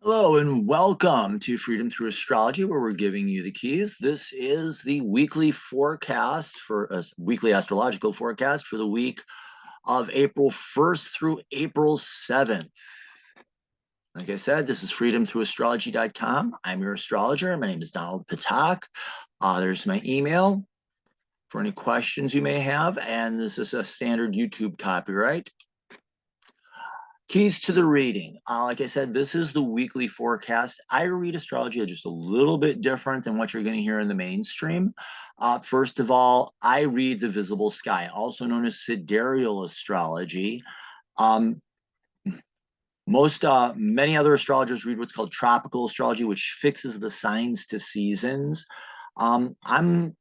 Hello and welcome to Freedom Through Astrology, where we're giving you the keys. This is the weekly forecast for a weekly astrological forecast for the week of April 1st through April 7th. Like I said, this is freedomthroughastrology.com. I'm your astrologer. My name is Donald Patak. There's my email for any questions you may have, and this is a standard YouTube copyright. Keys to the reading. Like I said, this is the weekly forecast. I read astrology just a little bit different than what you're going to hear in the mainstream. First of all, I read the visible sky, also known as sidereal astrology. Um, many other astrologers read what's called tropical astrology, which fixes the signs to seasons. I'm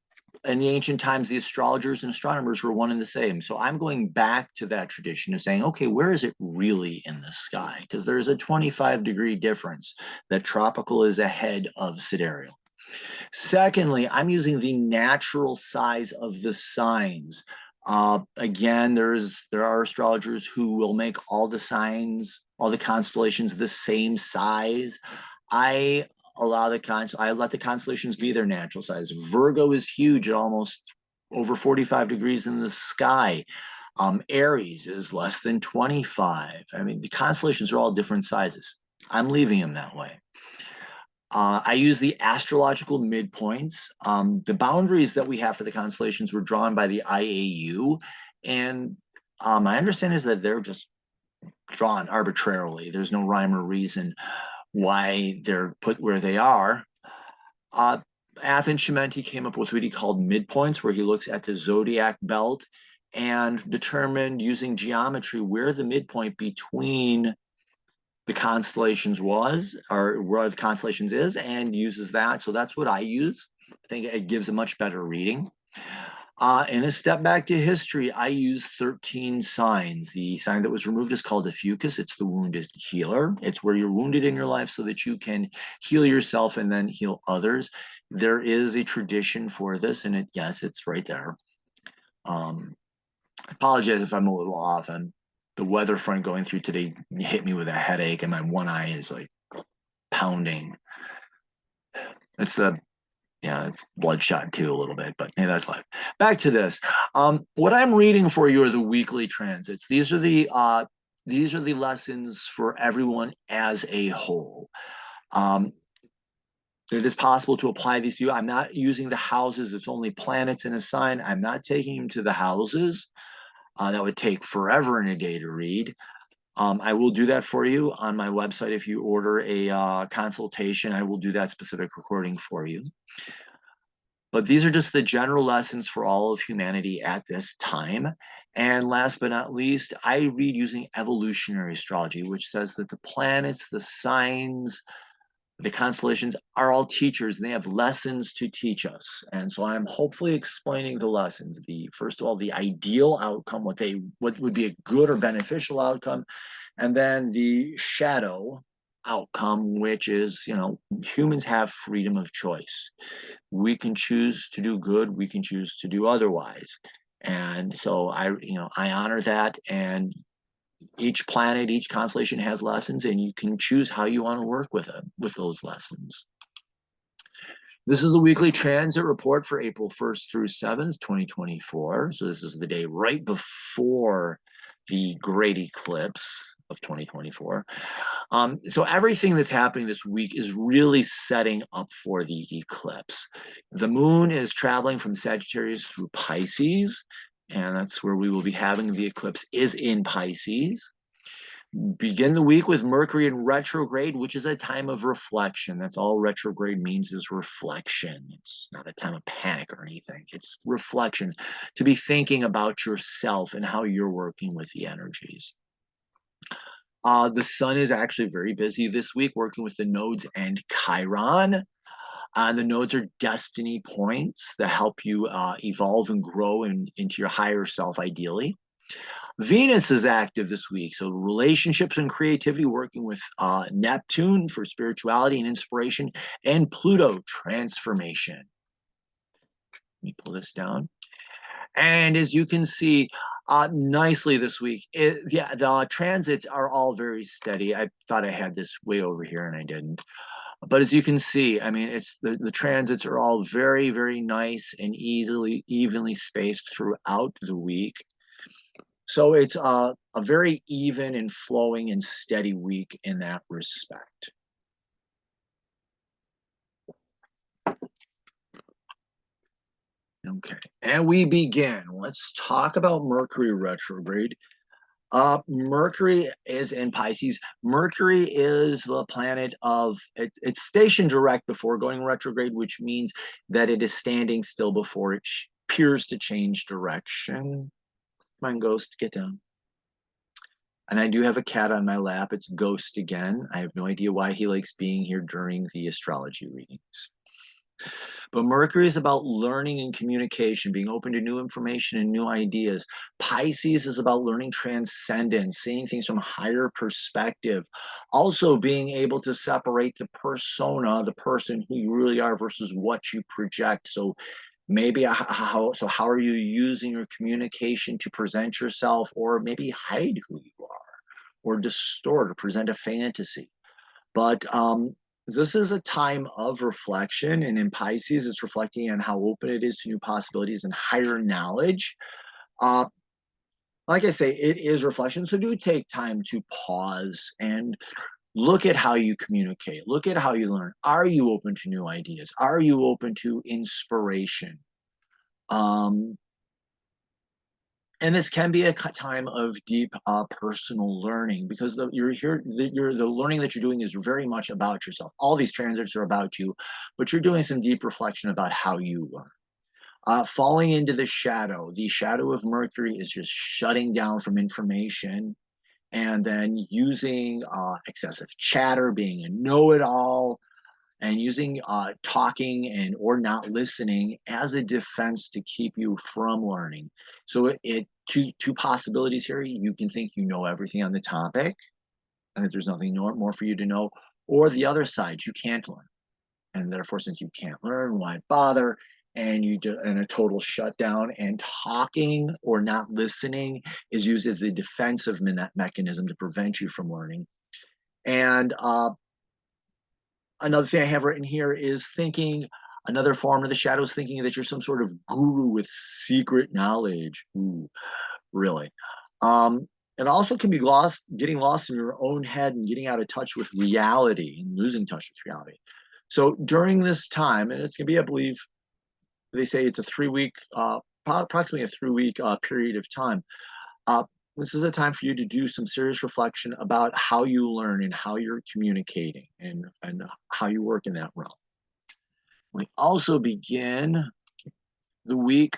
in the ancient times, the astrologers and astronomers were one and the same. So I'm going back to that tradition of saying, okay, where is it really in the sky? Because there's a 25-degree difference that tropical is ahead of sidereal. Secondly, I'm using the natural size of the signs. Again, there are astrologers who will make all the signs, all the constellations the same size. I I let the constellations be their natural size. Virgo is huge at almost over 45 degrees in the sky. Aries is less than 25. I mean, the constellations are all different sizes. I'm leaving them that way. I use the astrological midpoints. The boundaries that we have for the constellations were drawn by the IAU, and my understanding is that they're just drawn arbitrarily. There's no rhyme or reason why they're put where they are. Uh, Athens Shimenti came up with what he called midpoints, where he looks at the zodiac belt and determined using geometry where the midpoint between the constellations was, or where the constellations is, and uses that. So that's what I use. I think it gives a much better reading. In a step back to history, I use 13 signs. The sign that was removed is called a fucus. It's the wounded healer. It's where you're wounded in your life so that you can heal yourself and then heal others. There is a tradition for this, and yes, it's right there. I apologize if I'm a little off. And the weather front going through today hit me with a headache, and my one eye is like pounding. It's the it's bloodshot too a little bit, but hey, that's life. Back to this. What I'm reading for you are the weekly transits. These are the lessons for everyone as a whole. It is possible to apply these to you. I'm not using the houses. It's only planets in a sign. I'm not taking them to the houses. That would take forever in a day to read. I will do that for you on my website. If you order a consultation, I will do that specific recording for you. But these are just the general lessons for all of humanity at this time. And last but not least, I read using evolutionary astrology, which says that the planets, the signs, the constellations are all teachers and they have lessons to teach us. And so I'm hopefully explaining the lessons. First of all, the ideal outcome, what would be a good or beneficial outcome, and then the shadow outcome, which is, humans have freedom of choice. We can choose to do good, we can choose to do otherwise. And so I honor that, and each planet, each constellation has lessons, and you can choose how you want to work with it, with those lessons. This is the weekly transit report for April 1st through 7th, 2024. So this is the day right before the great eclipse of 2024. So everything that's happening this week is really setting up for the eclipse. The moon is traveling from Sagittarius through Pisces, and that's where we will be having the eclipse, is in Pisces. Begin the week with Mercury in retrograde, which is a time of reflection. That's all retrograde means, is reflection. It's not a time of panic or anything. It's reflection, to be thinking about yourself and how you're working with the energies. The sun is actually very busy this week working with the nodes and Chiron. The nodes are destiny points that help you evolve and grow into your higher self, ideally. Venus is active this week, so relationships and creativity, working with Neptune for spirituality and inspiration, and Pluto, transformation. Let me pull this down. And as you can see, Nicely this week. Yeah, the transits are all very steady. I thought I had this way over here and I didn't. But as you can see, I mean, it's the transits are all very, very nice and evenly spaced throughout the week. So it's a very even and flowing and steady week in that respect. Okay, and we begin. Let's talk about Mercury retrograde. Mercury is in Pisces. Mercury is the planet of it's stationed direct before going retrograde, which means that it is standing still before it appears to change direction. Come on, Ghost, get down. And I do have a cat on my lap. It's Ghost again. I have no idea why he likes being here during the astrology readings. But Mercury is about learning and communication, being open to new information and new ideas. Pisces is about learning transcendence, seeing things from a higher perspective. Also being able to separate the persona, the person who you really are versus what you project. So maybe how are you using your communication to present yourself, or maybe hide who you are, or distort or present a fantasy. But this is a time of reflection, and in Pisces, it's reflecting on how open it is to new possibilities and higher knowledge. Uh, like I say, it is reflection, so do take time to pause and look at how you communicate. Look at how you learn. Are you open to new ideas? Are you open to inspiration? Um, and this can be a time of deep personal learning, because the learning that you're doing is very much about yourself. All these transits are about you, but you're doing some deep reflection about how you learn. Falling into the shadow of Mercury is just shutting down from information, and then using excessive chatter, being a know-it-all, and using talking and or not listening as a defense to keep you from learning. So two possibilities here. You can think you know everything on the topic and that there's nothing more for you to know, or the other side, you can't learn. And therefore, since you can't learn, why bother? And you do in a total shutdown, and talking or not listening is used as a defensive mechanism to prevent you from learning. And another thing I have written here is thinking, another form of the shadows, thinking that you're some sort of guru with secret knowledge. Ooh, really. It also can be getting lost in your own head and getting out of touch with reality and losing touch with reality. So during this time, and it's going to be, I believe, they say it's a 3 week, approximately a 3 week period of time. Uh, this is a time for you to do some serious reflection about how you learn and how you're communicating, and how you work in that realm. We also begin the week.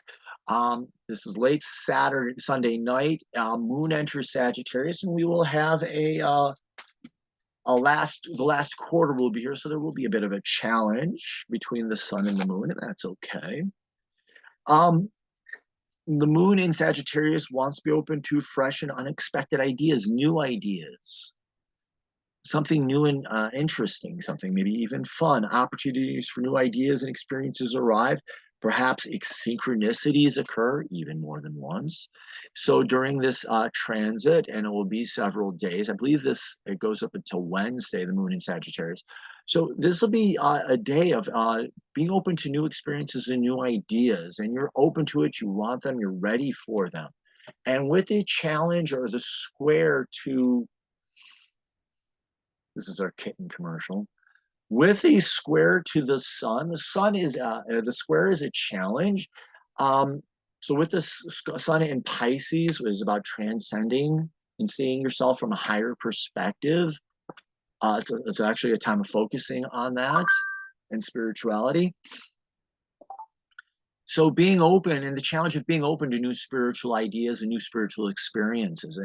This is late Sunday night. Moon enters Sagittarius, and we will have the last quarter will be here, so there will be a bit of a challenge between the sun and the moon, and that's okay. The moon in Sagittarius wants to be open to fresh and unexpected ideas, new ideas, something new and interesting, something maybe even fun. Opportunities for new ideas and experiences arrive. Perhaps synchronicities occur even more than once. So during this transit, and it will be several days, I believe it goes up until Wednesday, the moon in Sagittarius. So this will be a day of being open to new experiences and new ideas, and you're open to it, you want them, you're ready for them. And with the challenge or the square to, this is our kitten commercial, with a square to the sun is the square is a challenge. So with the sun in Pisces is about transcending and seeing yourself from a higher perspective. It's actually a time of focusing on that and spirituality. So being open, and the challenge of being open to new spiritual ideas and new spiritual experiences,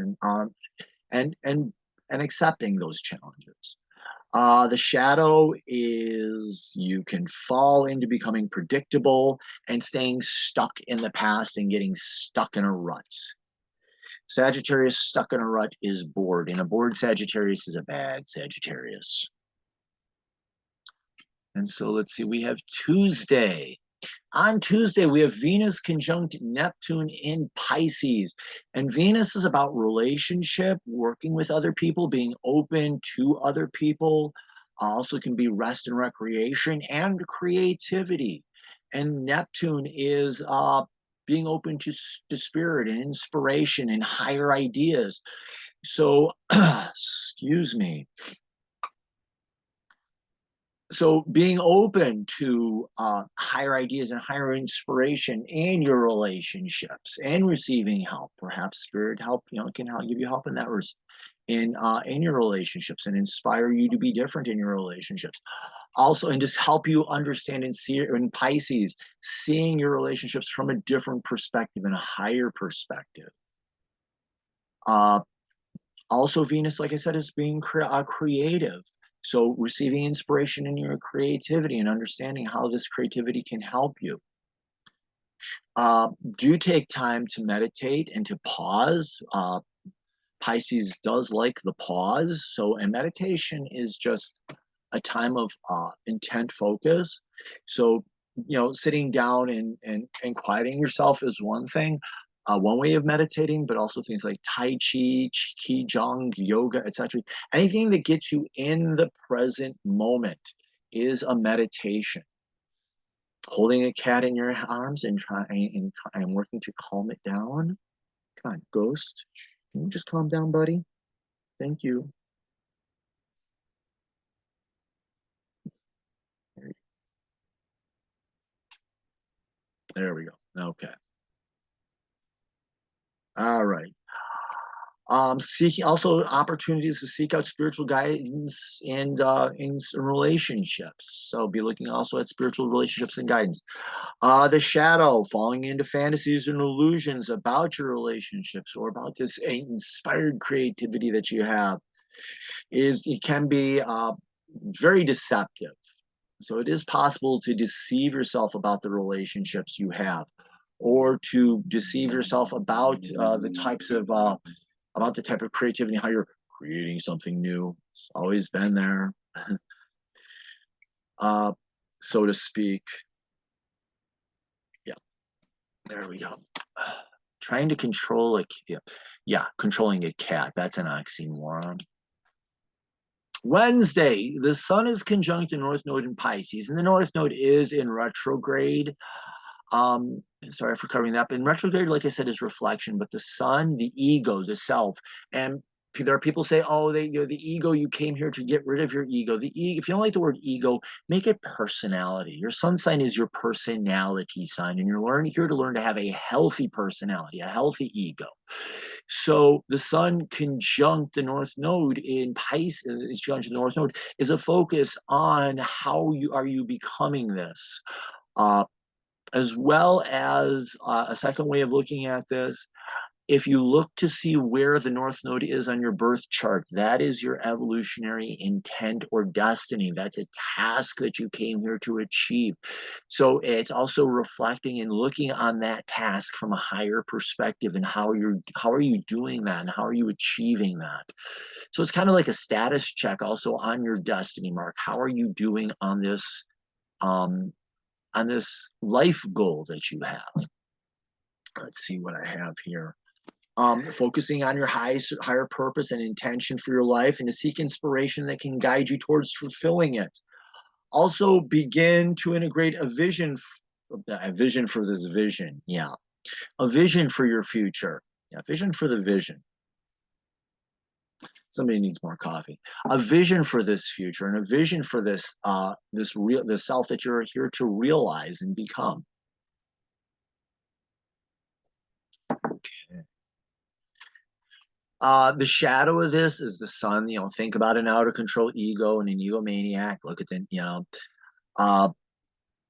and accepting those challenges. The shadow is you can fall into becoming predictable and staying stuck in the past and getting stuck in a rut. Sagittarius stuck in a rut is bored, and a bored Sagittarius is a bad Sagittarius. And so let's see, we have Tuesday. On Tuesday, we have Venus conjunct Neptune in Pisces. And Venus is about relationship, working with other people, being open to other people. Also can be rest and recreation and creativity. And Neptune is being open to spirit and inspiration and higher ideas. So, excuse me. So being open to higher ideas and higher inspiration in your relationships and receiving help, perhaps spirit help, can help give you help in that in your relationships and inspire you to be different in your relationships. Also, and just help you understand and see in Pisces, seeing your relationships from a different perspective and a higher perspective. Uh, Also, Venus, like I said, is being creative. So receiving inspiration in your creativity and understanding how this creativity can help you. Do take time to meditate and to pause. Pisces does like the pause. So, and meditation is just a time of intent focus. So, sitting down and quieting yourself is one thing, one way of meditating, but also things like Tai Chi, Qigong, yoga, etc. Anything that gets you in the present moment is a meditation. Holding a cat in your arms and trying and working to calm it down. Come on, ghost. Can you just calm down, buddy? Thank you. There we go. Okay. All right. Seeking also opportunities to seek out spiritual guidance and in relationships. So be looking also at spiritual relationships and guidance. The shadow, falling into fantasies and illusions about your relationships or about this inspired creativity that you have, it can be very deceptive. So it is possible to deceive yourself about the relationships you have, or to deceive yourself about the type of creativity, how you're creating something new. It's always been there, uh, so to speak. Yeah, there we go. Trying to control controlling a cat. That's an oxymoron. Wednesday, the sun is conjunct the North Node in Pisces, and the North Node is in retrograde. Sorry for covering that. But in retrograde, like I said, is reflection, but the sun, the ego, the self, and there are people say, "Oh, the ego. You came here to get rid of your ego." The ego. If you don't like the word ego, make it personality. Your sun sign is your personality sign, and you're here to learn to have a healthy personality, a healthy ego. So the sun conjunct the North Node in Pisces, is conjunct the North Node, is a focus on how you becoming this. Uh, as well as a second way of looking at this, if you look to see where the North Node is on your birth chart, that is your evolutionary intent or destiny. That's a task that you came here to achieve. So it's also reflecting and looking on that task from a higher perspective and how are you doing that and how are you achieving that. So it's kind of like a status check also on your destiny mark. How are you doing um, on this life goal that you have? Let's see what I have here. Focusing on your higher purpose and intention for your life and to seek inspiration that can guide you towards fulfilling it. Also begin to integrate a vision for this vision. Yeah. A vision for your future. Yeah. Vision for the vision. Somebody needs more coffee. A vision for this future and a vision for this self that you're here to realize and become. Okay. The shadow of this is the sun. Think about an out of control ego and an egomaniac. Look at uh,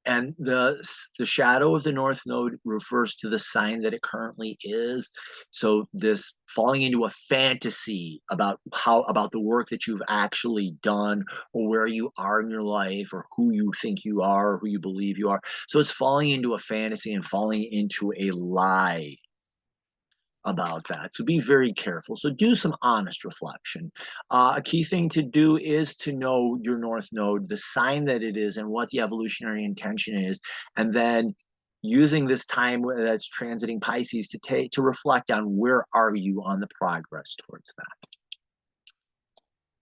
and the shadow of the North Node refers to the sign that it currently is. So this falling into a fantasy about the work that you've actually done, or where you are in your life, or who you think you are, or who you believe you are. So it's falling into a fantasy and falling into a lie. about that. So be very careful. So do some honest reflection. A key thing to do is to know your North Node, the sign that it is, and what the evolutionary intention is, and then using this time that's transiting Pisces to reflect on where are you on the progress towards that.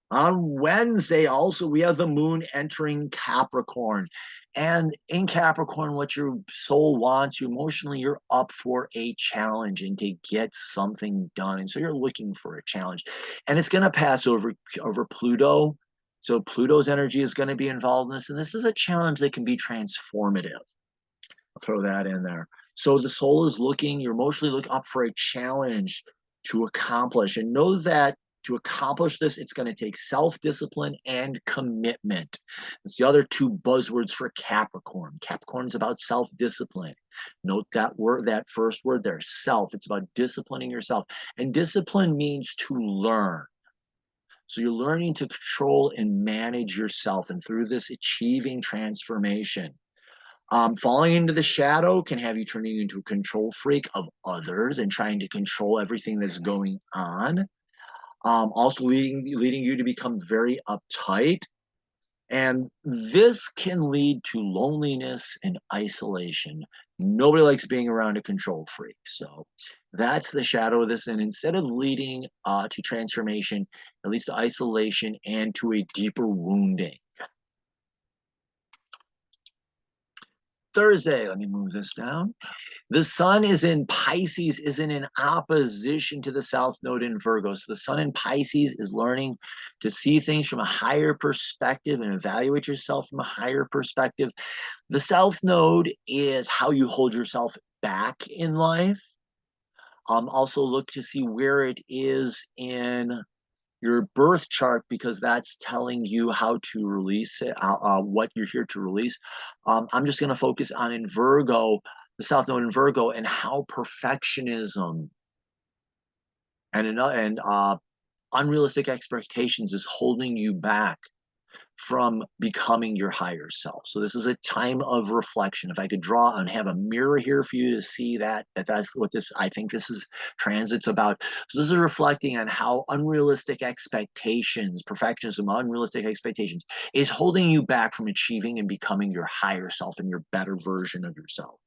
On Wednesday, also, we have the moon entering Capricorn. And in Capricorn, what your soul wants, you emotionally, you're up for a challenge and to get something done. And so you're looking for a challenge. And it's going to pass over Pluto. So Pluto's energy is going to be involved in this. And this is a challenge that can be transformative. I'll throw that in there. So the soul is looking, you're emotionally looking up for a challenge to accomplish. And know that to accomplish this, it's going to take self-discipline and commitment. It's the other two buzzwords for Capricorn. Capricorn is about self-discipline. Note that word, that first word there, self. It's about disciplining yourself. And discipline means to learn. So you're learning to control and manage yourself, and through this, achieving transformation. Falling into the shadow can have you turning into a control freak of others and trying to control everything that's going on. Also leading you to become very uptight. And this can lead to loneliness and isolation. Nobody likes being around a control freak. So that's the shadow of this. And instead of leading to transformation, it leads to isolation and to a deeper wounding. Thursday, let me move this down. The sun is in Pisces, is in an opposition to the South Node in Virgo. So the sun in Pisces is learning to see things from a higher perspective and evaluate yourself from a higher perspective. The South Node is how you hold yourself back in life. Also look to see where it is in your birth chart, because that's telling you how to release it, what you're here to release. I'm just going to focus on in Virgo, the South Node in Virgo, and how perfectionism and unrealistic expectations is holding you back from becoming your higher self. So this is a time of reflection. If I could draw and have a mirror here for you to see that's what this, I think this is transit's about. So this is reflecting on how unrealistic expectations, perfectionism, unrealistic expectations is holding you back from achieving and becoming your higher self and your better version of yourself.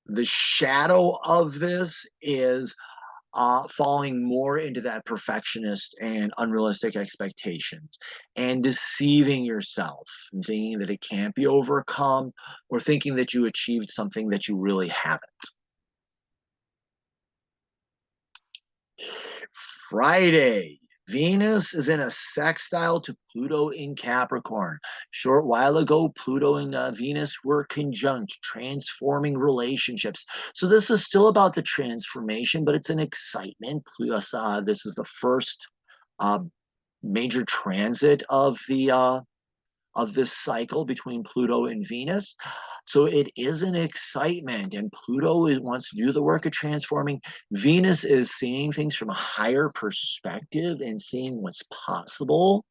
The shadow of this is falling more into that perfectionist and unrealistic expectations and deceiving yourself and thinking that it can't be overcome, or thinking that you achieved something that you really haven't. Friday, Venus is in a sextile to Pluto in Capricorn. Short while ago, Pluto and Venus were conjunct, transforming relationships. So this is still about the transformation, but it's an excitement. Plus, this is the first major transit of this cycle between Pluto and Venus. So it is an excitement, and Pluto wants to do the work of transforming. Venus is seeing things from a higher perspective and seeing what's possible.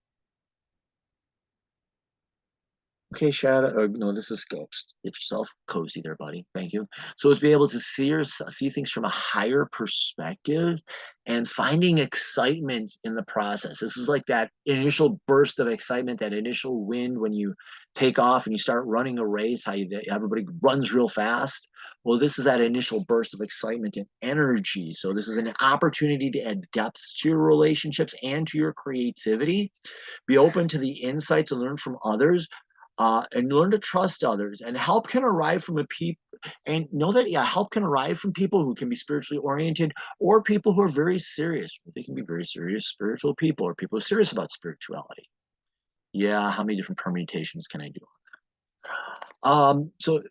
Okay, Shadow. No, this is Ghost. Get yourself cozy there, buddy. Thank you. So it's be able to see things from a higher perspective and finding excitement in the process. This is like that initial burst of excitement, that initial wind when you take off and you start running a race, everybody runs real fast. Well, this is that initial burst of excitement and energy. So this is an opportunity to add depth to your relationships and to your creativity. Be open to the insights and learn from others, and learn to trust others. And help can arrive from and know that help can arrive from people who can be spiritually oriented, or people who are very serious. They can be very serious spiritual people, or people who are serious about spirituality. Yeah, how many different permutations can I do? So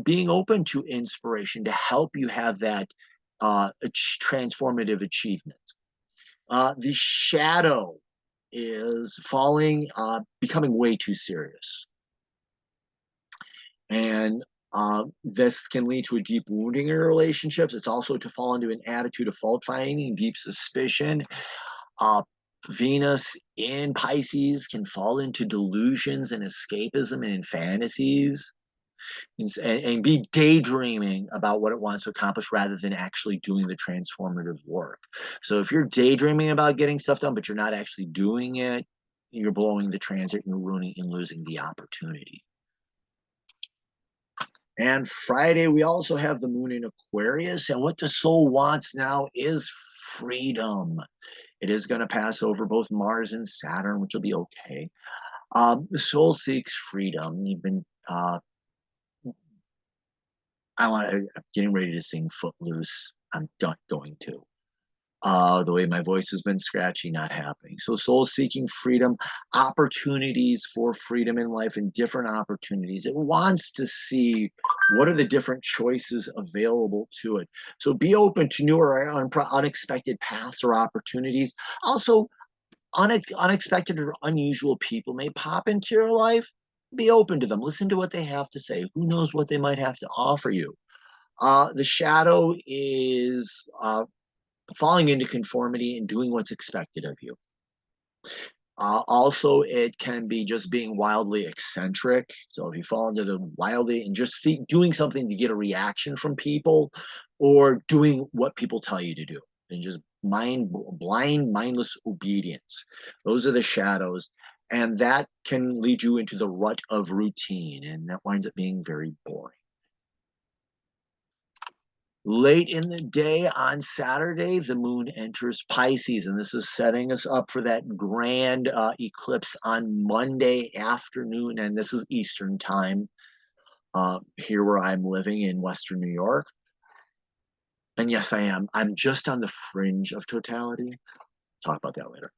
being open to inspiration to help you have that transformative achievement. The shadow is becoming way too serious. And this can lead to a deep wounding in relationships. It's also to fall into an attitude of fault finding, deep suspicion. Venus in Pisces can fall into delusions and escapism and fantasies. and be daydreaming about what it wants to accomplish rather than actually doing the transformative work. So if you're daydreaming about getting stuff done, but you're not actually doing it, you're blowing the transit, you're ruining and losing the opportunity. And Friday, we also have the moon in Aquarius. And what the soul wants now is freedom. It is going to pass over both Mars and Saturn, which will be okay. The soul seeks freedom. You've been, I'm getting ready to sing Footloose. I'm not going to. The way my voice has been scratchy, not happening. So soul seeking freedom, opportunities for freedom in life and different opportunities. It wants to see what are the different choices available to it. So be open to new or unexpected paths or opportunities. Also, unexpected or unusual people may pop into your life. Be open to them. Listen to what they have to say. Who knows what they might have to offer you? The shadow is falling into conformity and doing what's expected of you. Also, it can be just being wildly eccentric. So if you fall into the wildly and just doing something to get a reaction from people, or doing what people tell you to do, and just blind, mindless obedience. Those are the shadows, and that can lead you into the rut of routine, and that winds up being very boring. Late in the day on Saturday, the moon enters Pisces, and this is setting us up for that grand eclipse on Monday afternoon. And this is Eastern time here where I'm living in Western New York. And yes, I am. I'm just on the fringe of totality. Talk about that later.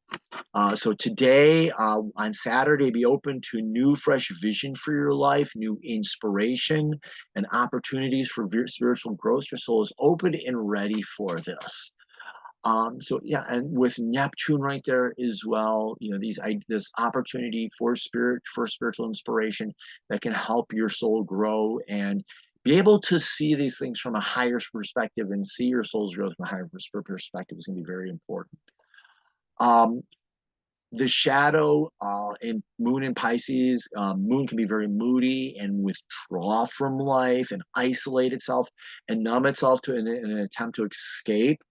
So today, on Saturday, be open to new, fresh vision for your life, new inspiration, and opportunities for spiritual growth. Your soul is open and ready for this. So yeah, and with Neptune right there as well, you know, this opportunity for spiritual inspiration that can help your soul grow and be able to see these things from a higher perspective and see your soul's growth from a higher perspective is going to be very important. The shadow in moon in Pisces, moon can be very moody and withdraw from life and isolate itself and numb itself in an attempt to escape.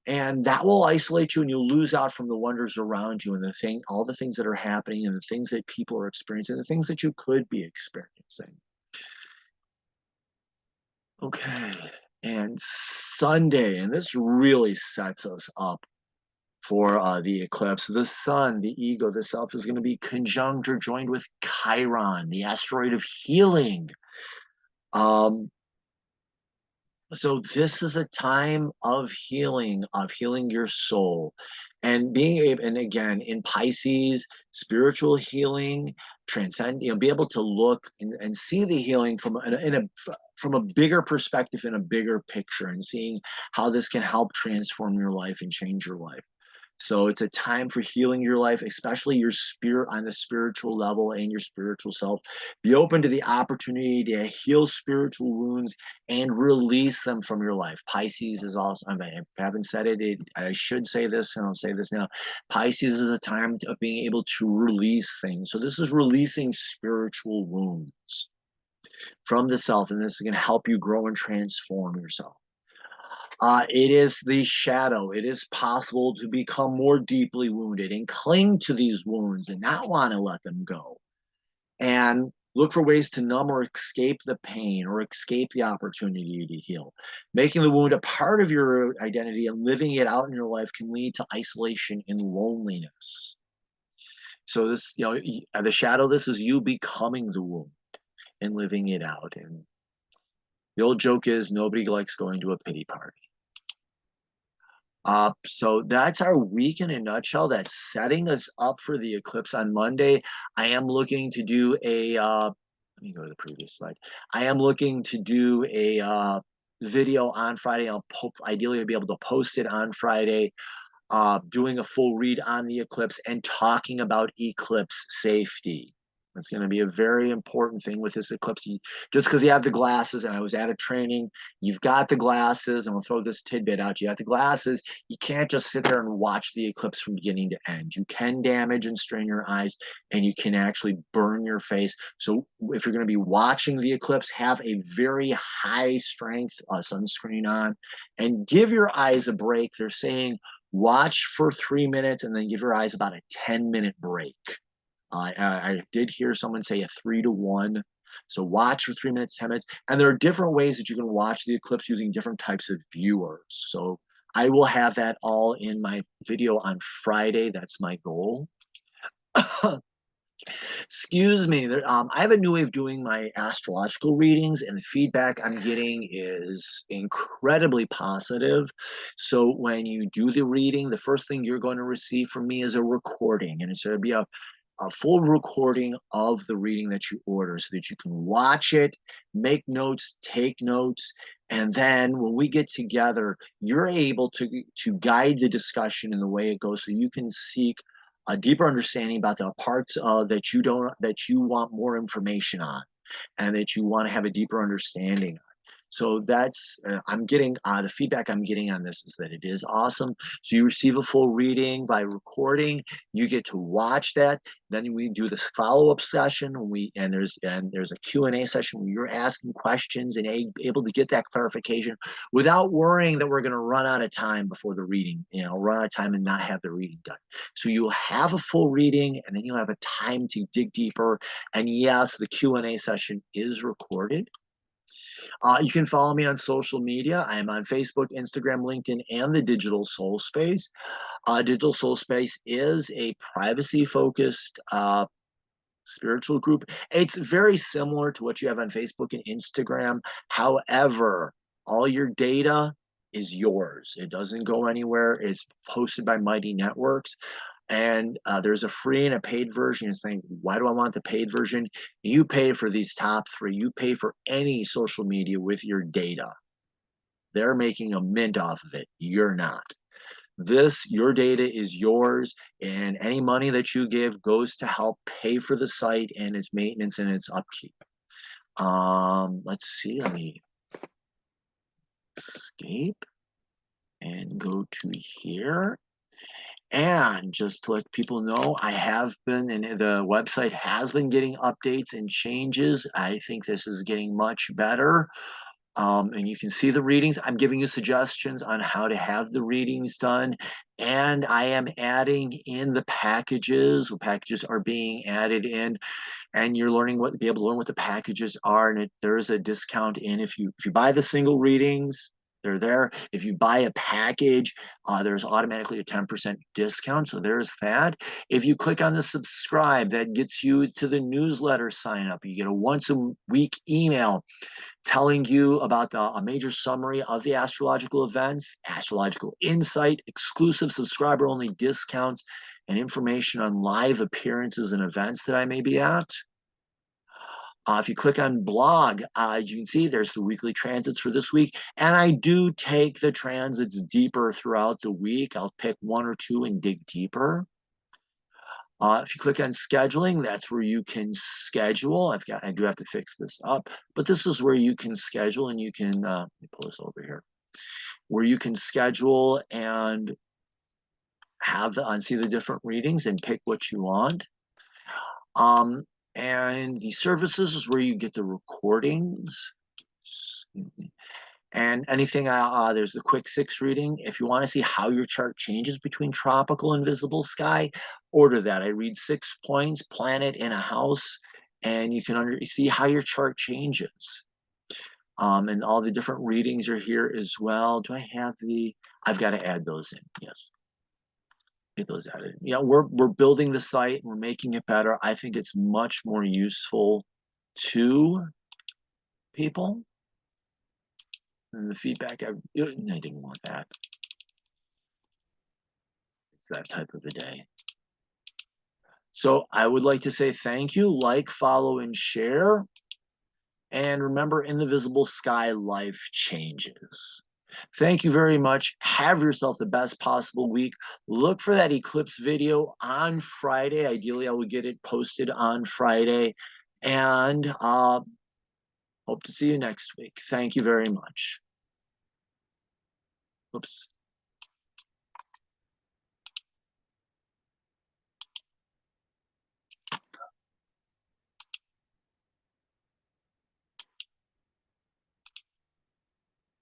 And that will isolate you and you'll lose out from the wonders around you and all the things that are happening and the things that people are experiencing, the things that you could be experiencing. Okay. And Sunday, and this really sets us up for the eclipse. The sun, the ego, the self is going to be conjunct or joined with Chiron, the asteroid of healing. So this is a time of healing your soul. And being able, and again, in Pisces, spiritual healing, transcend, be able to look and see the healing from a bigger perspective, in a bigger picture, and seeing how this can help transform your life and change your life. So it's a time for healing your life, especially your spirit on the spiritual level and your spiritual self. Be open to the opportunity to heal spiritual wounds and release them from your life. Pisces is also, I haven't said it, I should say this and I'll say this now. Pisces is a time of being able to release things. So this is releasing spiritual wounds from the self, and this is going to help you grow and transform yourself. It is the shadow. It is possible to become more deeply wounded and cling to these wounds and not want to let them go. And look for ways to numb or escape the pain or escape the opportunity to heal. Making the wound a part of your identity and living it out in your life can lead to isolation and loneliness. So this, the shadow, this is you becoming the wound and living it out. And the old joke is nobody likes going to a pity party. So that's our week in a nutshell. That's setting us up for the eclipse on Monday. I am looking to do let me go to the previous slide. I am looking to do a video on Friday. Ideally, I'll be able to post it on Friday, doing a full read on the eclipse and talking about eclipse safety. It's going to be a very important thing with this eclipse. Just because you have the glasses, and I was at a training, you've got the glasses, and we'll throw this tidbit out. You have the glasses. You can't just sit there and watch the eclipse from beginning to end. You can damage and strain your eyes, and you can actually burn your face. So if you're going to be watching the eclipse, have a very high strength sunscreen on, and give your eyes a break. They're saying watch for 3 minutes and then give your eyes about a 10-minute break. I did hear someone say a 3-to-1. So watch for 3 minutes, 10 minutes. And there are different ways that you can watch the eclipse using different types of viewers. So I will have that all in my video on Friday. That's my goal. Excuse me. I have a new way of doing my astrological readings, and the feedback I'm getting is incredibly positive. So when you do the reading, the first thing you're going to receive from me is a recording, and it's going to be a full recording of the reading that you order so that you can watch it, make notes, take notes, and then when we get together, you're able to guide the discussion in the way it goes so you can seek a deeper understanding about the parts that you want more information on and that you want to have a deeper understanding. So that's I'm getting the feedback I'm getting on this is that it is awesome. So you receive a full reading by recording. You get to watch that. Then we do this follow-up session. There's a Q&A session where you're asking questions and able to get that clarification without worrying that we're going to run out of time before the reading. Run out of time and not have the reading done. So you'll have a full reading, and then you'll have a time to dig deeper. And yes, the Q&A session is recorded. You can follow me on social media. I am on Facebook, Instagram, LinkedIn, and the Digital Soul Space. Digital Soul Space is a privacy-focused spiritual group. It's very similar to what you have on Facebook and Instagram. However, all your data is yours. It doesn't go anywhere. It's hosted by Mighty Networks. And there's a free and a paid version. You're saying, why do I want the paid version? You pay for these top 3. You pay for any social media with your data. They're making a mint off of it. You're not. Your data is yours, and any money that you give goes to help pay for the site and its maintenance and its upkeep. Let's see. Let me escape and go to here. And just to let people know, and the website has been getting updates and changes. I think this is getting much better. And you can see the readings. I'm giving you suggestions on how to have the readings done. And I am adding in the packages. The packages are being added in, and you're be able to learn what the packages are. And there is a discount in if you buy the single readings. They're there. If you buy a package, there's automatically a 10% discount. So there's that. If you click on the subscribe, that gets you to the newsletter sign up. You get a once a week email telling you about a major summary of the astrological events, astrological insight, exclusive subscriber only discounts, and information on live appearances and events that I may be at. If you click on blog, you can see there's the weekly transits for this week. And I do take the transits deeper throughout the week. I'll pick 1 or 2 and dig deeper. If you click on scheduling, that's where you can schedule. I do have to fix this up, but this is where you can schedule, and you can, let me pull this over here, where you can schedule and see the different readings and pick what you want. And the services is where you get the recordings. And anything, there's the quick 6 reading. If you want to see how your chart changes between tropical and visible sky, order that. I read 6 points, planet in a house, and you can see how your chart changes. And all the different readings are here as well. Do I have I've got to add those in, yes. Get those added. Yeah, we're building the site, we're making it better. I think it's much more useful to people. And the feedback, I didn't want that. It's that type of a day. So I would like to say thank you, like, follow, and share. And remember, in the visible sky, life changes. Thank you very much. Have yourself the best possible week. Look for that Eclipse video on Friday. Ideally, I would get it posted on Friday. And hope to see you next week. Thank you very much. Oops.